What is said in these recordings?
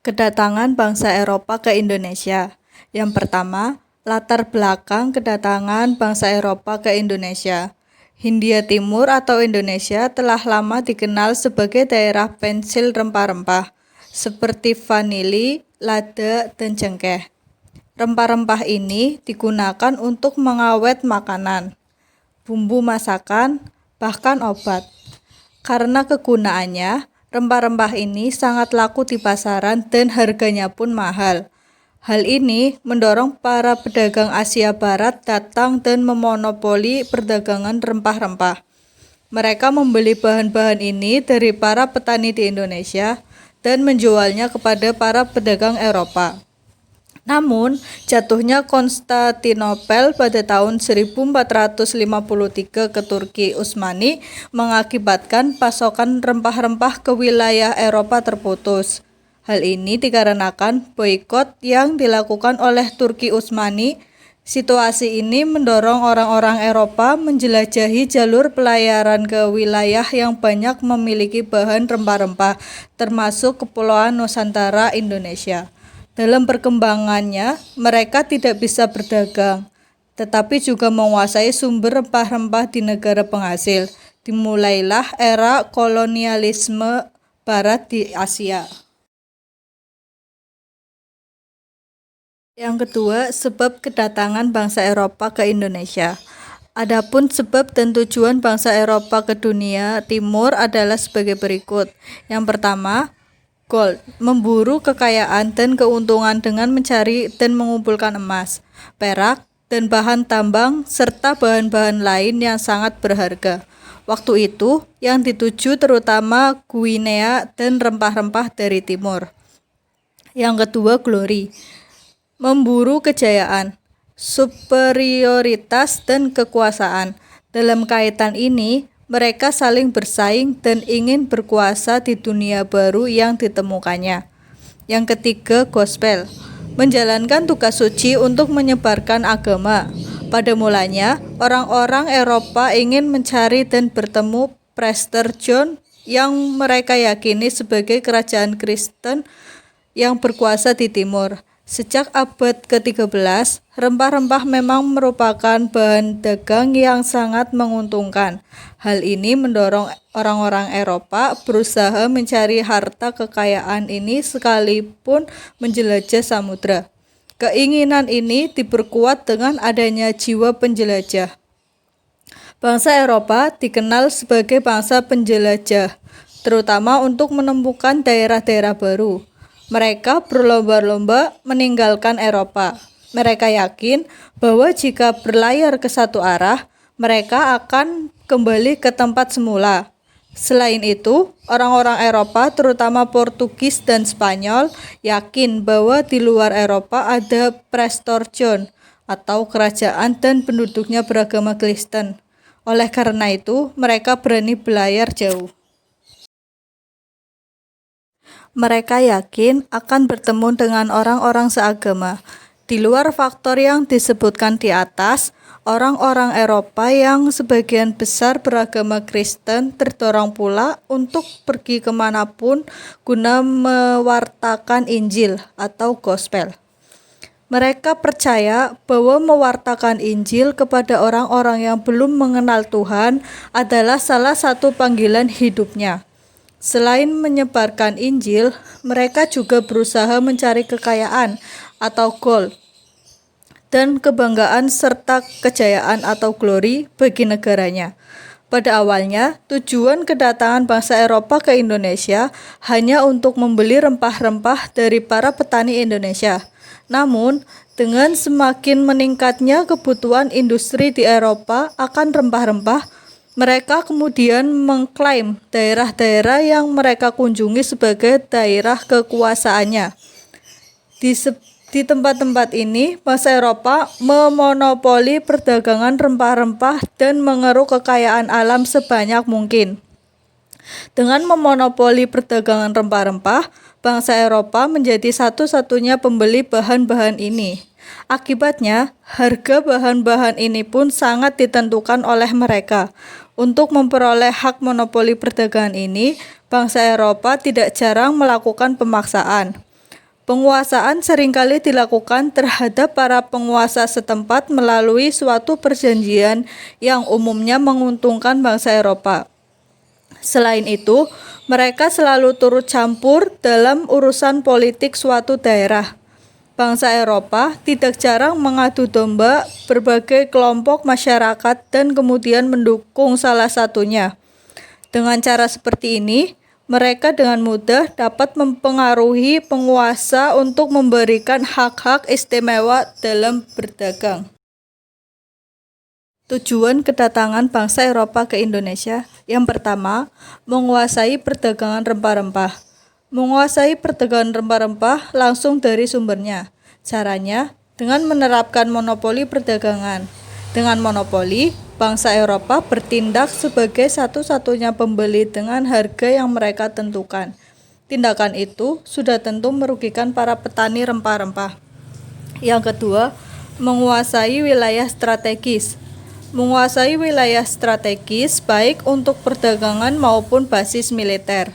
Kedatangan bangsa Eropa ke Indonesia. Yang pertama, latar belakang kedatangan bangsa Eropa ke Indonesia. Hindia Timur atau Indonesia telah lama dikenal sebagai daerah pensil rempah-rempah, seperti vanili, lada, dan cengkeh. Rempah-rempah ini digunakan untuk mengawet makanan, bumbu masakan, bahkan obat. Karena kegunaannya, rempah-rempah ini sangat laku di pasaran dan harganya pun mahal. Hal ini mendorong para pedagang Asia Barat datang dan memonopoli perdagangan rempah-rempah. Mereka membeli bahan-bahan ini dari para petani di Indonesia dan menjualnya kepada para pedagang Eropa. Namun, jatuhnya Konstantinopel pada tahun 1453 ke Turki Utsmani mengakibatkan pasokan rempah-rempah ke wilayah Eropa terputus. Hal ini dikarenakan boikot yang dilakukan oleh Turki Utsmani. Situasi ini mendorong orang-orang Eropa menjelajahi jalur pelayaran ke wilayah yang banyak memiliki bahan rempah-rempah, termasuk Kepulauan Nusantara Indonesia. Dalam perkembangannya, mereka tidak bisa berdagang, tetapi juga menguasai sumber rempah-rempah di negara penghasil. Dimulailah era kolonialisme Barat di Asia. Yang kedua, sebab kedatangan bangsa Eropa ke Indonesia. Adapun sebab dan tujuan bangsa Eropa ke dunia timur adalah sebagai berikut. Yang pertama, gold, memburu kekayaan dan keuntungan dengan mencari dan mengumpulkan emas, perak, dan bahan tambang serta bahan-bahan lain yang sangat berharga. Waktu itu, yang dituju terutama Guinea dan rempah-rempah dari timur. Yang kedua, glory, memburu kejayaan, superioritas, dan kekuasaan. Dalam kaitan ini, mereka saling bersaing dan ingin berkuasa di dunia baru yang ditemukannya. Yang ketiga, gospel, menjalankan tugas suci untuk menyebarkan agama. Pada mulanya, orang-orang Eropa ingin mencari dan bertemu Prester John yang mereka yakini sebagai kerajaan Kristen yang berkuasa di timur. Sejak abad ke-13, rempah-rempah memang merupakan bahan dagang yang sangat menguntungkan. Hal ini mendorong orang-orang Eropa berusaha mencari harta kekayaan ini sekalipun menjelajah samudra. Keinginan ini diperkuat dengan adanya jiwa penjelajah. Bangsa Eropa dikenal sebagai bangsa penjelajah, terutama untuk menemukan daerah-daerah baru. Mereka berlomba-lomba meninggalkan Eropa. Mereka yakin bahwa jika berlayar ke satu arah, mereka akan kembali ke tempat semula. Selain itu, orang-orang Eropa, terutama Portugis dan Spanyol, yakin bahwa di luar Eropa ada Prester John atau kerajaan dan penduduknya beragama Kristen. Oleh karena itu, mereka berani berlayar jauh. Mereka yakin akan bertemu dengan orang-orang seagama. Di luar faktor yang disebutkan di atas, orang-orang Eropa yang sebagian besar beragama Kristen terdorong pula untuk pergi kemanapun guna mewartakan Injil atau gospel. Mereka percaya bahwa mewartakan Injil kepada orang-orang yang belum mengenal Tuhan adalah salah satu panggilan hidupnya. Selain menyebarkan Injil, mereka juga berusaha mencari kekayaan atau gold dan kebanggaan serta kejayaan atau glory bagi negaranya. Pada awalnya, tujuan kedatangan bangsa Eropa ke Indonesia hanya untuk membeli rempah-rempah dari para petani Indonesia. Namun, dengan semakin meningkatnya kebutuhan industri di Eropa akan rempah-rempah, mereka kemudian mengklaim daerah-daerah yang mereka kunjungi sebagai daerah kekuasaannya. Di tempat-tempat ini, bangsa Eropa memonopoli perdagangan rempah-rempah dan mengeruk kekayaan alam sebanyak mungkin. Dengan memonopoli perdagangan rempah-rempah, bangsa Eropa menjadi satu-satunya pembeli bahan-bahan ini. Akibatnya, harga bahan-bahan ini pun sangat ditentukan oleh mereka. Untuk memperoleh hak monopoli perdagangan ini, bangsa Eropa tidak jarang melakukan pemaksaan. Penguasaan seringkali dilakukan terhadap para penguasa setempat melalui suatu perjanjian yang umumnya menguntungkan bangsa Eropa. Selain itu, mereka selalu turut campur dalam urusan politik suatu daerah. Bangsa Eropa tidak jarang mengadu domba berbagai kelompok masyarakat dan kemudian mendukung salah satunya. Dengan cara seperti ini, mereka dengan mudah dapat mempengaruhi penguasa untuk memberikan hak-hak istimewa dalam berdagang. Tujuan kedatangan bangsa Eropa ke Indonesia. Yang pertama, menguasai perdagangan rempah-rempah. Menguasai perdagangan rempah-rempah langsung dari sumbernya. Caranya dengan menerapkan monopoli perdagangan. Dengan monopoli, bangsa Eropa bertindak sebagai satu-satunya pembeli dengan harga yang mereka tentukan. Tindakan itu sudah tentu merugikan para petani rempah-rempah. Yang kedua, menguasai wilayah strategis. Menguasai wilayah strategis baik untuk perdagangan maupun basis militer.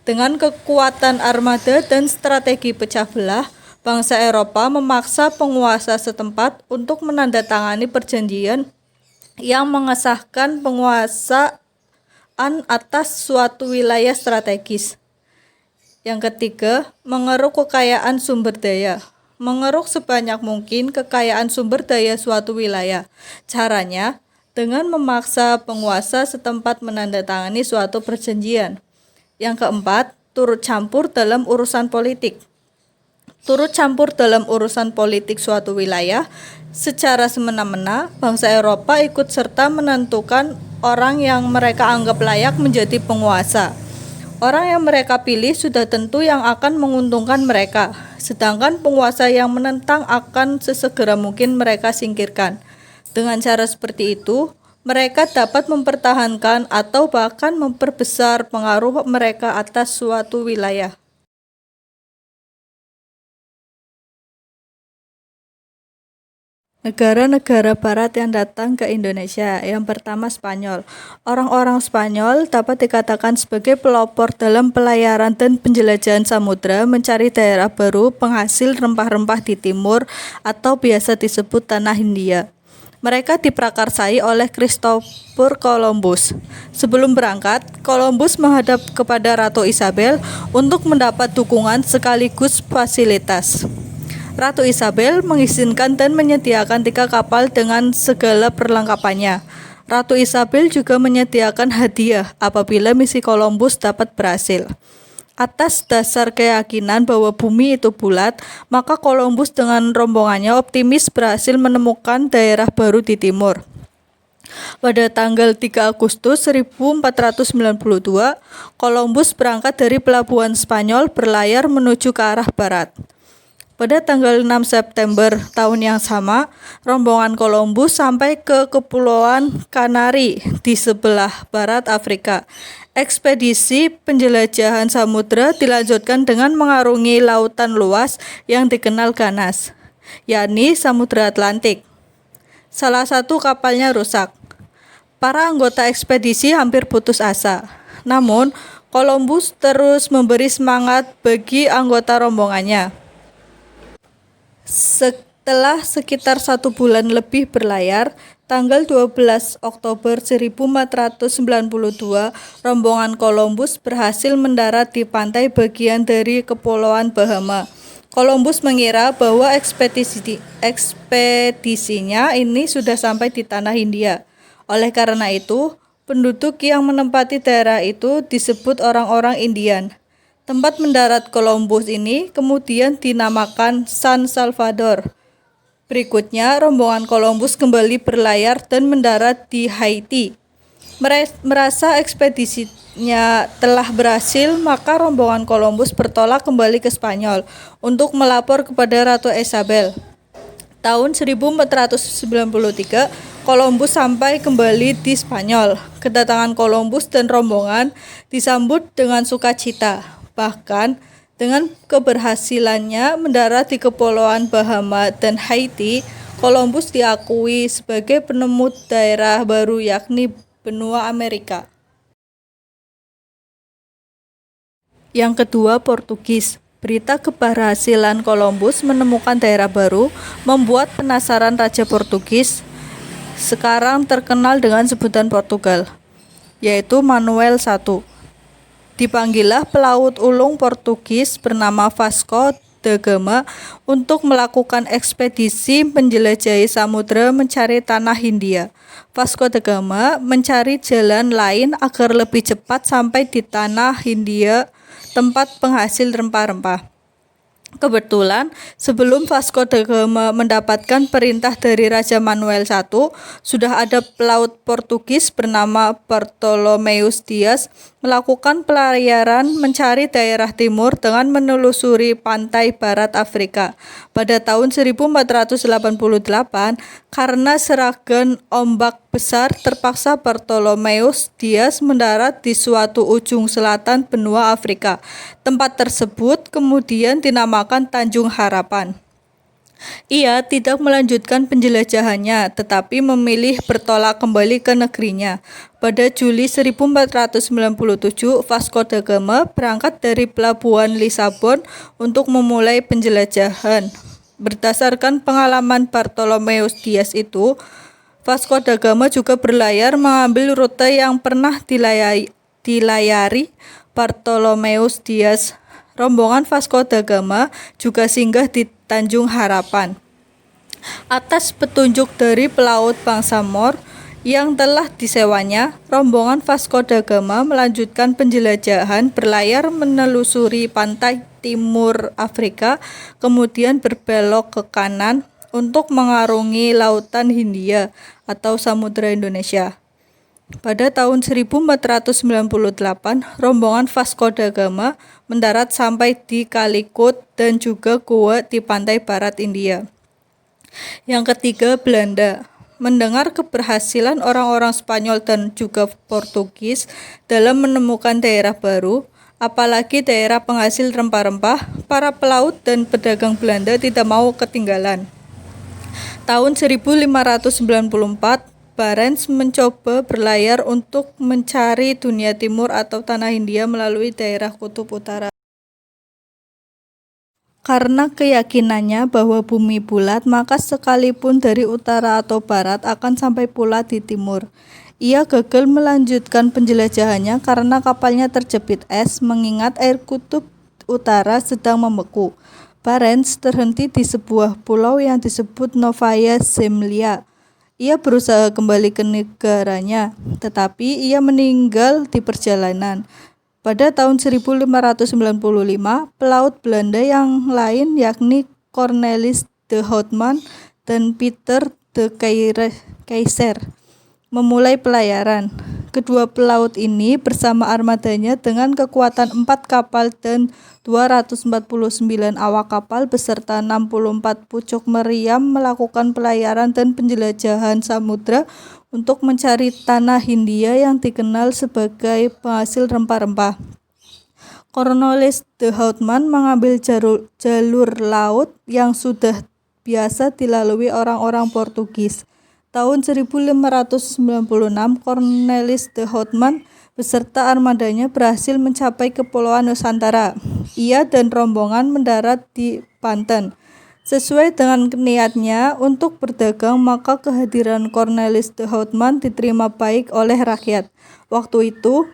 Dengan kekuatan armada dan strategi pecah belah, bangsa Eropa memaksa penguasa setempat untuk menandatangani perjanjian yang mengesahkan penguasaan atas suatu wilayah strategis. Yang ketiga, mengeruk kekayaan sumber daya. Mengeruk sebanyak mungkin kekayaan sumber daya suatu wilayah. Caranya dengan memaksa penguasa setempat menandatangani suatu perjanjian. Yang keempat, turut campur dalam urusan politik. Turut campur dalam urusan politik suatu wilayah secara semena-mena, bangsa Eropa ikut serta menentukan orang yang mereka anggap layak menjadi penguasa. Orang yang mereka pilih sudah tentu yang akan menguntungkan mereka, sedangkan penguasa yang menentang akan sesegera mungkin mereka singkirkan. Dengan cara seperti itu, mereka dapat mempertahankan atau bahkan memperbesar pengaruh mereka atas suatu wilayah. Negara-negara barat yang datang ke Indonesia. Yang pertama, Spanyol. Orang-orang Spanyol dapat dikatakan sebagai pelopor dalam pelayaran dan penjelajahan samudra, mencari daerah baru penghasil rempah-rempah di timur atau biasa disebut tanah Hindia. Mereka diprakarsai oleh Christopher Columbus. Sebelum berangkat, Columbus menghadap kepada Ratu Isabel untuk mendapat dukungan sekaligus fasilitas. Ratu Isabel mengizinkan dan menyediakan 3 kapal dengan segala perlengkapannya. Ratu Isabel juga menyediakan hadiah apabila misi Columbus dapat berhasil. Atas dasar keyakinan bahwa bumi itu bulat, maka Columbus dengan rombongannya optimis berhasil menemukan daerah baru di timur. Pada tanggal 3 Agustus 1492, Columbus berangkat dari pelabuhan Spanyol berlayar menuju ke arah barat. Pada tanggal 6 September tahun yang sama, rombongan Columbus sampai ke Kepulauan Kanari di sebelah barat Afrika. Ekspedisi penjelajahan samudra dilanjutkan dengan mengarungi lautan luas yang dikenal ganas, yakni Samudra Atlantik. Salah satu kapalnya rusak. Para anggota ekspedisi hampir putus asa. Namun, Columbus terus memberi semangat bagi anggota rombongannya. Setelah sekitar 1 bulan lebih berlayar, tanggal 12 Oktober 1492, rombongan Columbus berhasil mendarat di pantai bagian dari Kepulauan Bahama. Columbus mengira bahwa ekspedisinya ini sudah sampai di tanah Hindia. Oleh karena itu, penduduk yang menempati daerah itu disebut orang-orang Indian. Tempat mendarat Columbus ini kemudian dinamakan San Salvador. Berikutnya, rombongan Columbus kembali berlayar dan mendarat di Haiti. Merasa ekspedisinya telah berhasil, maka rombongan Columbus bertolak kembali ke Spanyol untuk melapor kepada Ratu Isabel. Tahun 1493, Columbus sampai kembali di Spanyol. Kedatangan Columbus dan rombongan disambut dengan sukacita. Bahkan dengan keberhasilannya mendarat di Kepulauan Bahama dan Haiti, Columbus diakui sebagai penemu daerah baru yakni benua Amerika. Yang kedua, Portugis. Berita keberhasilan Columbus menemukan daerah baru membuat penasaran Raja Portugis, sekarang terkenal dengan sebutan Portugal, yaitu Manuel I. Dipanggillah pelaut ulung Portugis bernama Vasco da Gama untuk melakukan ekspedisi menjelajahi samudera mencari tanah Hindia. Vasco da Gama mencari jalan lain agar lebih cepat sampai di tanah Hindia, tempat penghasil rempah-rempah. Kebetulan, sebelum Vasco da Gama mendapatkan perintah dari Raja Manuel I, sudah ada pelaut Portugis bernama Bartolomeus Dias melakukan pelayaran mencari daerah timur dengan menelusuri pantai barat Afrika. Pada tahun 1488, karena seragan ombak besar, terpaksa Bartolomeus Dias mendarat di suatu ujung selatan benua Afrika. Tempat tersebut kemudian dinamakan Tanjung Harapan. Ia tidak melanjutkan penjelajahannya, tetapi memilih bertolak kembali ke negerinya. Pada Juli 1497, Vasco da Gama berangkat dari pelabuhan Lisabon untuk memulai penjelajahan. Berdasarkan pengalaman Bartolomeus Dias itu, Vasco da Gama juga berlayar mengambil rute yang pernah dilayari Bartolomeus Dias. Rombongan Vasco da Gama juga singgah di Tanjung Harapan. Atas petunjuk dari pelaut bangsa Moor yang telah disewanya, rombongan Vasco da Gama melanjutkan penjelajahan berlayar menelusuri pantai timur Afrika, kemudian berbelok ke kanan untuk mengarungi Lautan Hindia atau Samudra Indonesia. Pada tahun 1498, rombongan Vasco da Gama mendarat sampai di Calicut dan juga Goa di pantai barat India. Yang ketiga, Belanda. Mendengar keberhasilan orang-orang Spanyol dan juga Portugis dalam menemukan daerah baru, apalagi daerah penghasil rempah-rempah, para pelaut dan pedagang Belanda tidak mau ketinggalan. Tahun 1594, Barents mencoba berlayar untuk mencari dunia timur atau tanah Hindia melalui daerah kutub utara. Karena keyakinannya bahwa bumi bulat, maka sekalipun dari utara atau barat akan sampai pula di timur. Ia gagal melanjutkan penjelajahannya karena kapalnya terjepit es, mengingat air kutub utara sedang membeku. Barents terhenti di sebuah pulau yang disebut Novaya Zemlya. Ia berusaha kembali ke negaranya, tetapi ia meninggal di perjalanan. Pada tahun 1595, pelaut Belanda yang lain yakni Cornelis de Houtman dan Pieter de Keyser memulai pelayaran. Kedua pelaut ini bersama armadanya dengan kekuatan 4 kapal dan 249 awak kapal beserta 64 pucuk meriam melakukan pelayaran dan penjelajahan samudra untuk mencari tanah Hindia yang dikenal sebagai penghasil rempah-rempah. Cornelis de Houtman mengambil jalur laut yang sudah biasa dilalui orang-orang Portugis. Tahun 1596, Cornelis de Houtman beserta armadanya berhasil mencapai Kepulauan Nusantara. Ia dan rombongan mendarat di Banten. Sesuai dengan niatnya untuk berdagang, maka kehadiran Cornelis de Houtman diterima baik oleh rakyat. Waktu itu,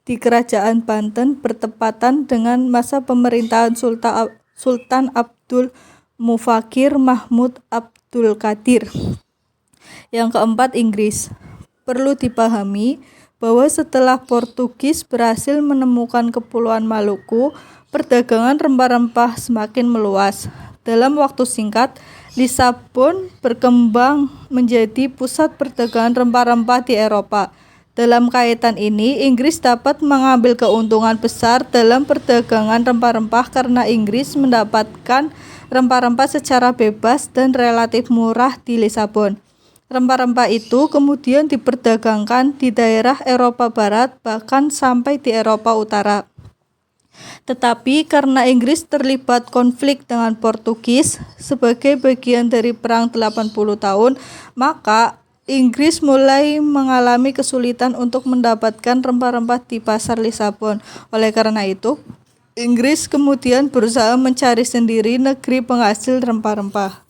di Kerajaan Banten bertepatan dengan masa pemerintahan Sultan Abdul Mufakir Mahmud Abdul Qadir. Yang keempat, Inggris. Perlu dipahami bahwa setelah Portugis berhasil menemukan Kepulauan Maluku, perdagangan rempah-rempah semakin meluas. Dalam waktu singkat, Lisabon berkembang menjadi pusat perdagangan rempah-rempah di Eropa. Dalam kaitan ini, Inggris dapat mengambil keuntungan besar dalam perdagangan rempah-rempah karena Inggris mendapatkan rempah-rempah secara bebas dan relatif murah di Lisabon. Rempah-rempah itu kemudian diperdagangkan di daerah Eropa Barat, bahkan sampai di Eropa Utara. Tetapi karena Inggris terlibat konflik dengan Portugis sebagai bagian dari Perang 80 tahun, maka Inggris mulai mengalami kesulitan untuk mendapatkan rempah-rempah di pasar Lisabon. Oleh karena itu, Inggris kemudian berusaha mencari sendiri negeri penghasil rempah-rempah.